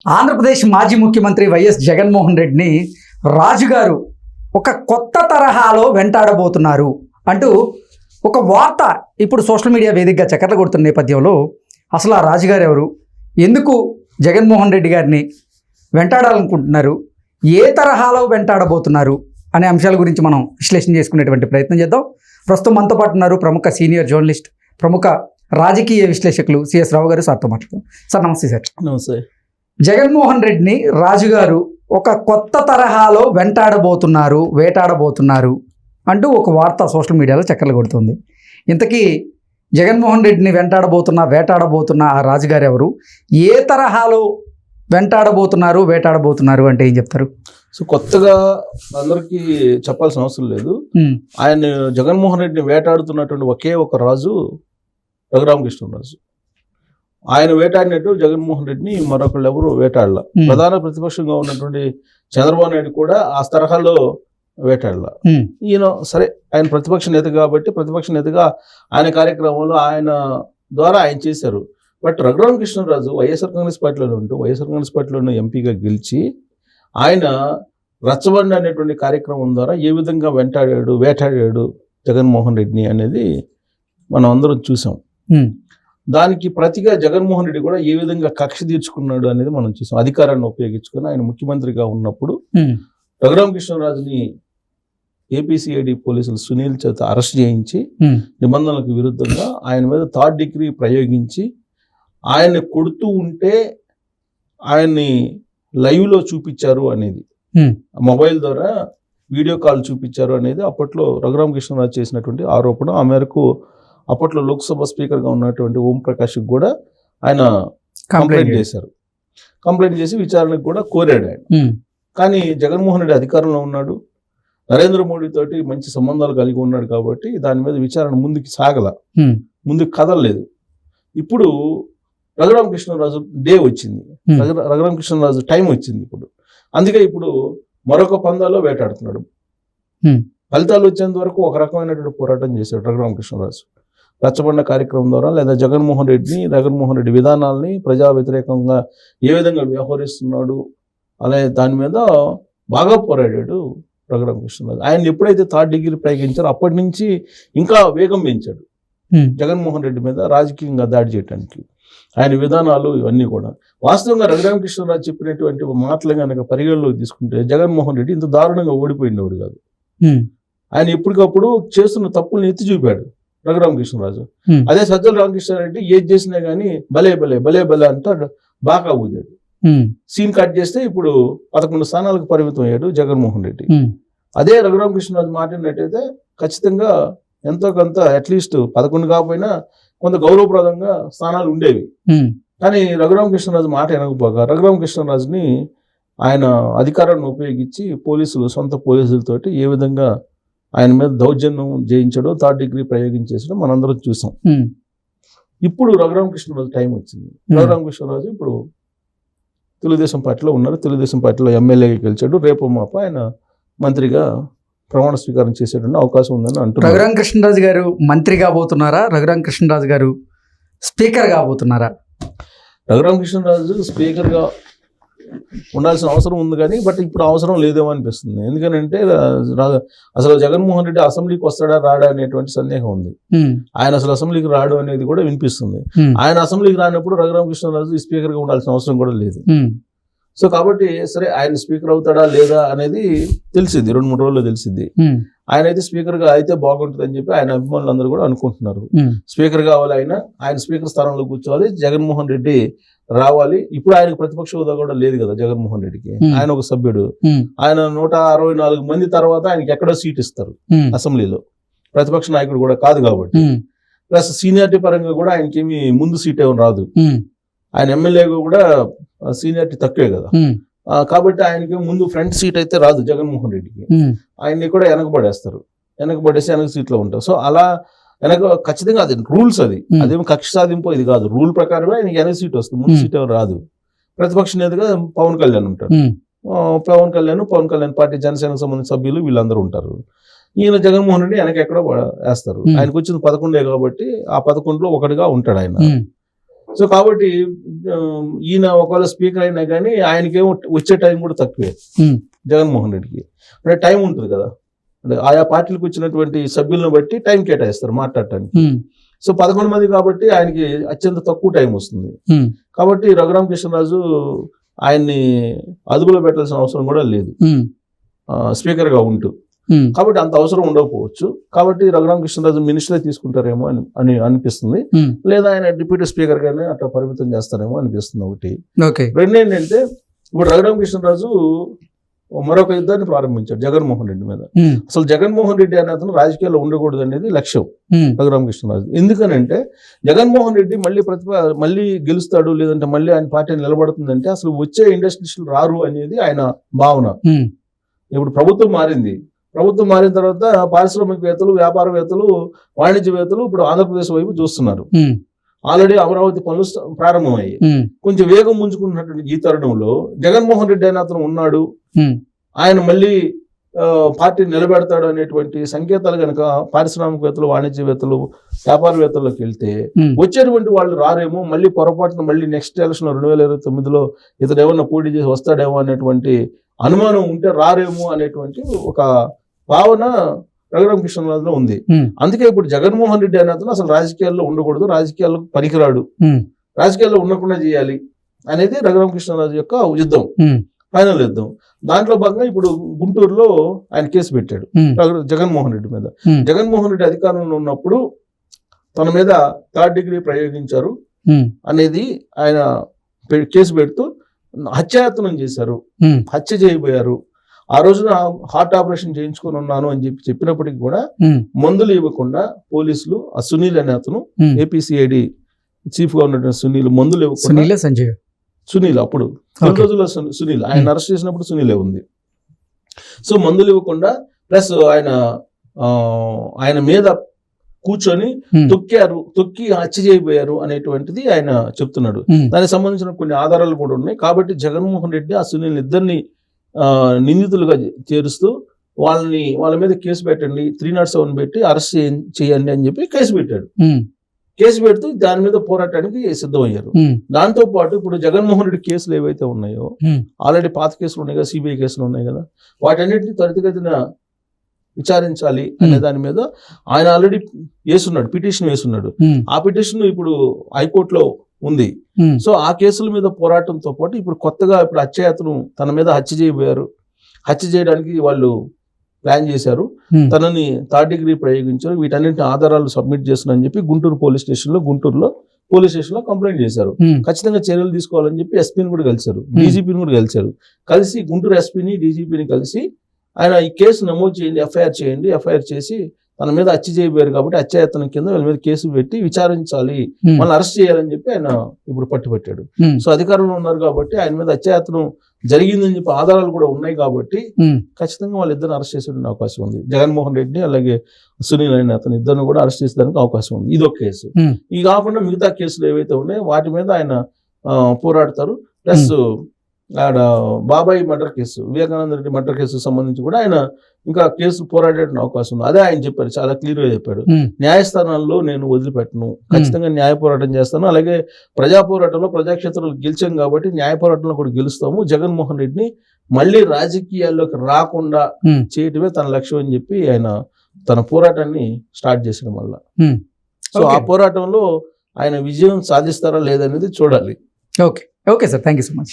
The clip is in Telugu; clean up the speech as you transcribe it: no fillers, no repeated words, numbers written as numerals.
ఆంధ్రప్రదేశ్ మాజీ ముఖ్యమంత్రి వైఎస్ జగన్మోహన్ రెడ్డిని రాజుగారు ఒక కొత్త తరహాలో వెంటాడబోతున్నారు అంటూ ఒక వార్త ఇప్పుడు సోషల్ మీడియా వేదికగా చక్కర్లు కొడుతున్న నేపథ్యంలో అసలు ఆ రాజుగారు ఎవరు, ఎందుకు జగన్మోహన్ రెడ్డి గారిని వెంటాడాలనుకుంటున్నారు, ఏ తరహాలో వెంటాడబోతున్నారు అనే అంశాల గురించి మనం విశ్లేషణ చేసుకునేటువంటి ప్రయత్నం చేద్దాం. ప్రస్తుతం మనతో పాటు ఉన్నారు ప్రముఖ సీనియర్ జర్నలిస్ట్, ప్రముఖ రాజకీయ విశ్లేషకులు సిఎస్ రావు గారు. సార్తో మాట్లాడదాం. సార్ నమస్తే. సార్ నమస్తే. జగన్మోహన్ రెడ్డిని రాజుగారు ఒక కొత్త తరహాలో వేటాడబోతున్నారు అంటూ ఒక వార్త సోషల్ మీడియాలో చక్కర్లు కొడుతుంది. ఇంతకీ జగన్మోహన్ రెడ్డిని వేటాడబోతున్న ఆ రాజుగారు ఎవరు, ఏ తరహాలో వేటాడబోతున్నారు అంటే ఏం చెప్తారు? సో కొత్తగా అందరికీ చెప్పాల్సిన అవసరం లేదు. ఆయన జగన్మోహన్ రెడ్డిని వేటాడుతున్నటువంటి ఒకే ఒక రాజు రఘురామకృష్ణరాజు. ఆయన వేటాడినట్టు జగన్మోహన్ రెడ్డిని మరొకళ్ళు ఎవరు వేటాడలా. ప్రధాన ప్రతిపక్షంగా ఉన్నటువంటి చంద్రబాబు నాయుడు కూడా ఆ తరహాలో వేటాడలా. ఈయన సరే ఆయన ప్రతిపక్ష నేత కాబట్టి ప్రతిపక్ష నేతగా ఆయన కార్యక్రమంలో ఆయన ద్వారా ఆయన చేశారు. బట్ రఘురామకృష్ణరాజు వైఎస్ఆర్ కాంగ్రెస్ పార్టీలో ఎంపీగా గెలిచి ఆయన రచ్చబండ అనేటువంటి కార్యక్రమం ద్వారా ఏ విధంగా వేటాడాడు జగన్మోహన్ రెడ్డిని అనేది మనం అందరం చూసాం. దానికి ప్రతిగా జగన్మోహన్ రెడ్డి కూడా ఏ విధంగా కక్ష తీర్చుకున్నాడు అనేది మనం చూసాం. అధికారాన్ని ఉపయోగించుకుని ఆయన ముఖ్యమంత్రిగా ఉన్నప్పుడు రఘురామకృష్ణరాజుని ఏపీసీఐడి పోలీసులు సునీల్ చేత అరెస్ట్ చేయించి నిబంధనలకు విరుద్ధంగా ఆయన మీద థర్డ్ డిగ్రీ ప్రయోగించి ఆయన్ని కొడుతూ ఉంటే ఆయన్ని లైవ్లో చూపించారు అనేది, మొబైల్ ద్వారా వీడియో కాల్ చూపించారు అనేది అప్పట్లో రఘురామకృష్ణరాజు చేసినటువంటి ఆరోపణ. ఆ మేరకు అప్పట్లో లోక్సభ స్పీకర్గా ఉన్నటువంటి ఓం ప్రకాష్కి కూడా ఆయన కంప్లైంట్ చేశారు. కంప్లైంట్ చేసి విచారణకు కూడా కోరాడు ఆయన. కానీ జగన్మోహన్ రెడ్డి అధికారంలో ఉన్నాడు, నరేంద్ర మోడీ తోటి మంచి సంబంధాలు కలిగి ఉన్నాడు కాబట్టి దాని మీద విచారణ ముందుకు కదలలేదు. ఇప్పుడు రఘురామకృష్ణరాజు డే వచ్చింది, రఘురామకృష్ణరాజు టైం వచ్చింది ఇప్పుడు. అందుకే ఇప్పుడు మరొక పందాలో వేటాడుతున్నాడు. ఫలితాలు వచ్చేంత వరకు ఒక రకమైనటువంటి పోరాటం చేశాడు రఘురామకృష్ణరాజు. రచ్చబండ కార్యక్రమం ద్వారా లేదా జగన్మోహన్ రెడ్డి విధానాలని ప్రజా వ్యతిరేకంగా ఏ విధంగా వ్యవహరిస్తున్నాడు అనే దాని మీద బాగా పోరాడాడు రఘురామకృష్ణరాజు. ఆయన ఎప్పుడైతే థర్డ్ డిగ్రీ ప్రయోగించారో అప్పటి నుంచి ఇంకా వేగం పెంచాడు జగన్మోహన్ రెడ్డి మీద రాజకీయంగా దాడి చేయడానికి. ఆయన విధానాలు ఇవన్నీ కూడా వాస్తవంగా రఘురామకృష్ణరాజు చెప్పినటువంటి మాటలు కనుక పరిగణలోకి తీసుకుంటే జగన్మోహన్ రెడ్డి ఇంత దారుణంగా ఓడిపోయినవాడు కాదు. ఆయన ఎప్పటికప్పుడు చేస్తున్న తప్పుల్ని ఎత్తి చూపాడు రఘురామకృష్ణరాజు. అదే సజ్జల రామకృష్ణారెడ్డి ఏది చేసినా కానీ భలే అంటూ బాగా ఊదాడు. సీన్ కట్ చేస్తే ఇప్పుడు 11 స్థానాలకు పరిమితం అయ్యాడు జగన్మోహన్ రెడ్డి. అదే రఘురామకృష్ణరాజు మాట్లాడినట్టయితే ఖచ్చితంగా ఎంతో కొంత అట్లీస్ట్ 11 కాకపోయినా కొంత గౌరవప్రదంగా స్థానాలు ఉండేవి. కానీ రఘురామకృష్ణరాజు మాట వినకపోగా రఘురామకృష్ణరాజుని ఆయన అధికారాన్ని ఉపయోగించి సొంత పోలీసులతోటి ఏ విధంగా ఆయన మీద దౌర్జన్యం చేయించడో థర్డ్ డిగ్రీ ప్రయోగించేసడం మనందరం చూసాం. ఇప్పుడు రఘురామకృష్ణరాజు టైం వచ్చింది. రఘురామకృష్ణరాజు ఇప్పుడు తెలుగుదేశం పార్టీలో ఉన్నారు. తెలుగుదేశం పార్టీలో ఎమ్మెల్యేగా గెలిచాడు. రేపు మాప ఆయన మంత్రిగా ప్రమాణ స్వీకారం చేసేటువంటి అవకాశం ఉందని అంటున్నారు. రఘురామకృష్ణరాజు గారు మంత్రి కాబోతున్నారా, రఘురామకృష్ణరాజు గారు స్పీకర్ కాబోతున్నారా? రఘురామకృష్ణరాజు స్పీకర్గా ఉండాల్సిన అవసరం ఉంది కానీ బట్ ఇప్పుడు అవసరం లేదేమో అనిపిస్తుంది. ఎందుకంటే అసలు జగన్మోహన్ రెడ్డి అసెంబ్లీకి వస్తాడా రాడా అనేటువంటి సందేహం ఉంది. ఆయన అసలు అసెంబ్లీకి రాడు అనేది కూడా వినిపిస్తుంది. ఆయన అసెంబ్లీకి రానప్పుడు రఘురామకృష్ణరాజు స్పీకర్గా ఉండాల్సిన అవసరం కూడా లేదు. సో కాబట్టి సరే ఆయన స్పీకర్ అవుతాడా లేదా అనేది తెలిసింది, 2-3 రోజుల్లో తెలిసింది. ఆయన అయితే స్పీకర్గా అయితే బాగుంటుంది అని చెప్పి ఆయన అభిమానులు అందరూ కూడా అనుకుంటున్నారు. స్పీకర్ కావాలి, ఆయన స్పీకర్ స్థానంలో కూర్చోవాలి, జగన్మోహన్ రెడ్డి రావాలి. ఇప్పుడు ఆయనకు ప్రతిపక్ష హోదా కూడా లేదు కదా జగన్మోహన్ రెడ్డికి. ఆయన ఒక సభ్యుడు. ఆయన 164 మంది తర్వాత ఆయనకి ఎక్కడో సీట్ ఇస్తారు అసెంబ్లీలో, ప్రతిపక్ష నాయకుడు కూడా కాదు కాబట్టి. ప్లస్ సీనియారిటీ పరంగా కూడా ఆయనకేమి ముందు సీట్ ఏమీ రాదు. ఆయన ఎమ్మెల్యేగా కూడా సీనియారిటీ తక్కువే కదా. కాబట్టి ఆయనకి ముందు ఫ్రంట్ సీట్ అయితే రాదు జగన్మోహన్ రెడ్డికి. ఆయన్ని కూడా వెనకబడేసి వెనక సీట్లో ఉంటారు. సో అలా ఖచ్చితంగా అది రూల్స్, అదేమో కక్ష సాధింపు ఇది కాదు. రూల్ ప్రకారమే ఆయనకి వెనక సీట్ వస్తుంది, ముందు సీట్ ఎవరు రాదు. ప్రతిపక్ష నేతగా పవన్ కళ్యాణ్ ఉంటాడు. పవన్ కళ్యాణ్ పార్టీ జనసేనకు సంబంధించిన సభ్యులు వీళ్ళందరూ ఉంటారు. ఈయన జగన్మోహన్ రెడ్డి వెనక ఎక్కడో వేస్తారు. ఆయనకు వచ్చింది 11 కాబట్టి ఆ 11లో ఒకటిగా ఉంటాడు ఆయన. సో కాబట్టి ఈయన ఒకవేళ స్పీకర్ అయినా కానీ ఆయనకేమో వచ్చే టైం కూడా తక్కువే జగన్మోహన్ రెడ్డికి. అంటే టైం ఉంటుంది కదా, అంటే ఆయా పార్టీలకు వచ్చినటువంటి సభ్యులను బట్టి టైం కేటాయిస్తారు మాట్లాడటానికి. సో 11 మంది కాబట్టి ఆయనకి అత్యంత తక్కువ టైం వస్తుంది. కాబట్టి రఘురామకృష్ణరాజు ఆయన్ని అదుపులో పెట్టాల్సిన అవసరం కూడా లేదు స్పీకర్ గా ఉంటూ. కాబట్టి అంత అవసరం ఉండకపోవచ్చు. కాబట్టి రఘురామకృష్ణరాజు మినిస్టరే తీసుకుంటారేమో అని అనిపిస్తుంది, లేదా ఆయన డిప్యూటీ స్పీకర్ గానే అట్లా పరిమితం చేస్తారేమో అనిపిస్తుంది ఒకటి. రెండు ఏంటంటే, ఇప్పుడు రఘురామకృష్ణరాజు మరొక యుద్ధాన్ని ప్రారంభించాడు జగన్మోహన్ రెడ్డి మీద. అసలు జగన్మోహన్ రెడ్డి అనే అతను రాజకీయాల్లో ఉండకూడదు అనేది లక్ష్యం రఘురామకృష్ణరాజు. ఎందుకనంటే జగన్మోహన్ రెడ్డి మళ్ళీ గెలుస్తాడు, లేదంటే మళ్ళీ ఆయన పార్టీ నిలబడుతుందంటే అసలు వచ్చే ఇండస్ట్రియలిస్టులు రారు అనేది ఆయన భావన. ఇప్పుడు ప్రభుత్వం మారింది, ప్రభుత్వం మారిన తర్వాత పారిశ్రామికవేత్తలు, వ్యాపారవేత్తలు, వాణిజ్యవేత్తలు ఇప్పుడు ఆంధ్రప్రదేశ్ వైపు చూస్తున్నారు. ఆల్రెడీ అమరావతి పనులు ప్రారంభమయ్యాయి. కొంచెం వేగం ముంచుకున్నటువంటి ఈ తరుణంలో జగన్మోహన్ రెడ్డి అనే అతను ఉన్నాడు, ఆయన మళ్ళీ పార్టీ నిలబెడతాడు అనేటువంటి సంకేతాలు కనుక పారిశ్రామికవేత్తలు, వాణిజ్యవేత్తలు, వ్యాపారవేత్తల్లోకి వెళ్తే వచ్చేటువంటి వాళ్ళు రారేమో, మళ్ళీ పొరపాటున మళ్ళీ నెక్స్ట్ ఎలక్షన్ 2029లో ఇతను ఏమన్నా పోటీ చేసి వస్తాడేమో అనేటువంటి అనుమానం ఉంటే రారేమో అనేటువంటి ఒక భావన రఘురామకృష్ణరాజులో ఉంది. అందుకే ఇప్పుడు జగన్మోహన్ రెడ్డి అనే అతను అసలు రాజకీయాల్లో ఉండకూడదు, రాజకీయాల్లో పనికిరాడు, రాజకీయాల్లో ఉండకుండా చేయాలి అనేది రఘురామకృష్ణరాజు యొక్క యుద్ధం, ఫైనల్ యుద్ధం. దాంట్లో భాగంగా ఇప్పుడు గుంటూరులో ఆయన కేసు పెట్టాడు జగన్మోహన్ రెడ్డి మీద. జగన్మోహన్ రెడ్డి అధికారంలో ఉన్నప్పుడు తన మీద 3rd డిగ్రీ ప్రయోగించారు అనేది ఆయన కేసు పెడుతూ హత్యాయత్నం చేశారు, హత్య చేయబోయారు. ఆ రోజున హార్ట్ ఆపరేషన్ చేయించుకొని ఉన్నాను అని చెప్పినప్పటికీ కూడా మందులు ఇవ్వకుండా పోలీసులు, ఆ సునీల్ అనే అతను ఏపీసీఐడి చీఫ్ గా ఉన్నటువంటి సునీల్ మందులు ఇవ్వకుండా, సునీల్ అప్పుడు కొన్ని రోజుల్లో సునీల్ ఆయన అరెస్ట్ చేసినప్పుడు సునీలే ఉంది. సో మందులు ఇవ్వకుండా ప్లస్ ఆయన మీద కూర్చొని తొక్కి హత్య చేయబోయారు అనేటువంటిది ఆయన చెప్తున్నాడు. దానికి సంబంధించిన కొన్ని ఆధారాలు కూడా ఉన్నాయి. కాబట్టి జగన్మోహన్ రెడ్డి ఆ సునీల్ ఇద్దరిని నిందితులుగా చేరుస్తూ వాళ్ళ మీద కేసు పెట్టండి, 307 పెట్టి అరెస్ట్ చేయండి అని చెప్పి కేసు పెట్టాడు. కేసు పెడుతూ దాని మీద పోరాటానికి సిద్ధమయ్యారు. దాంతో పాటు ఇప్పుడు జగన్మోహన్ రెడ్డి కేసులు ఏవైతే ఉన్నాయో, ఆల్రెడీ పాత కేసులు ఉన్నాయి కదా, సిబిఐ కేసులు ఉన్నాయి కదా, వాటన్నిటిని త్వరితగతిన విచారించాలి అనే దాని మీద ఆయన ఆల్రెడీ పిటిషన్ వేసున్నాడు. ఆ పిటిషన్ ఇప్పుడు హైకోర్టులో ఉంది. సో ఆ కేసుల మీద పోరాటంతో పాటు ఇప్పుడు కొత్తగా ఇప్పుడు హత్యాయత్నం తన మీద హత్య చేయబోయారు, హత్య చేయడానికి వాళ్ళు ప్లాన్ చేశారు, తనని 3rd డిగ్రీ ప్రయోగించారు, వీటన్నింటి ఆధారాలు సబ్మిట్ చేస్తున్నారని చెప్పి గుంటూరులో పోలీస్ స్టేషన్ లో కంప్లైంట్ చేశారు. ఖచ్చితంగా చర్యలు తీసుకోవాలని చెప్పి ఎస్పీని కూడా కలిశారు, డీజీపీని కూడా కలిసి గుంటూరు ఎస్పీని, డీజీపీని కలిసి ఆయన ఈ కేసు నమోదు చేయండి, ఎఫ్ఐఆర్ చేసి తన మీద హత్య చేయబోయారు కాబట్టి హత్యాయత్నం కింద వీళ్ళ మీద కేసు పెట్టి విచారించాలి, వాళ్ళని అరెస్ట్ చేయాలని చెప్పి ఆయన ఇప్పుడు పట్టుబట్టాడు. సో అధికారంలో ఉన్నారు కాబట్టి ఆయన మీద హత్యాయత్నం జరిగిందని చెప్పి ఆధారాలు కూడా ఉన్నాయి కాబట్టి ఖచ్చితంగా వాళ్ళిద్దరిని అరెస్ట్ చేసేటువంటి అవకాశం ఉంది. జగన్మోహన్ రెడ్డి అలాగే సునీల్ అనే అతను ఇద్దరిని కూడా అరెస్ట్ చేసేదానికి అవకాశం ఉంది. ఇదొక కేసు. ఇది కాకుండా మిగతా కేసులు ఏవైతే ఉన్నాయో వాటి మీద ఆయన పోరాడతారు. ప్లస్ ఆడ బాబాయి murder case, Vivekananda Reddy murder case సంబంధించి కూడా ఆయన ఇంకా కేసు పోరాడే అవకాశం ఉంది. అదే ఆయన చెప్పారు, చాలా క్లియర్ గా చెప్పాడు, న్యాయస్థానాల్లో నేను వదిలిపెట్టను, ఖచ్చితంగా న్యాయ పోరాటం చేస్తాను, అలాగే ప్రజా పోరాటంలో ప్రజాక్షేత్రంలో గెలిచాం కాబట్టి న్యాయ పోరాటంలో కూడా గెలుస్తాము, జగన్మోహన్ రెడ్డిని మళ్ళీ రాజకీయాల్లోకి రాకుండా చేయటమే తన లక్ష్యం అని చెప్పి ఆయన తన పోరాటాన్ని స్టార్ట్ చేసిన వల్ల. సో ఆ పోరాటంలో ఆయన విజయం సాధిస్తారా లేదనేది చూడాలి. Okay sir, thank you so much.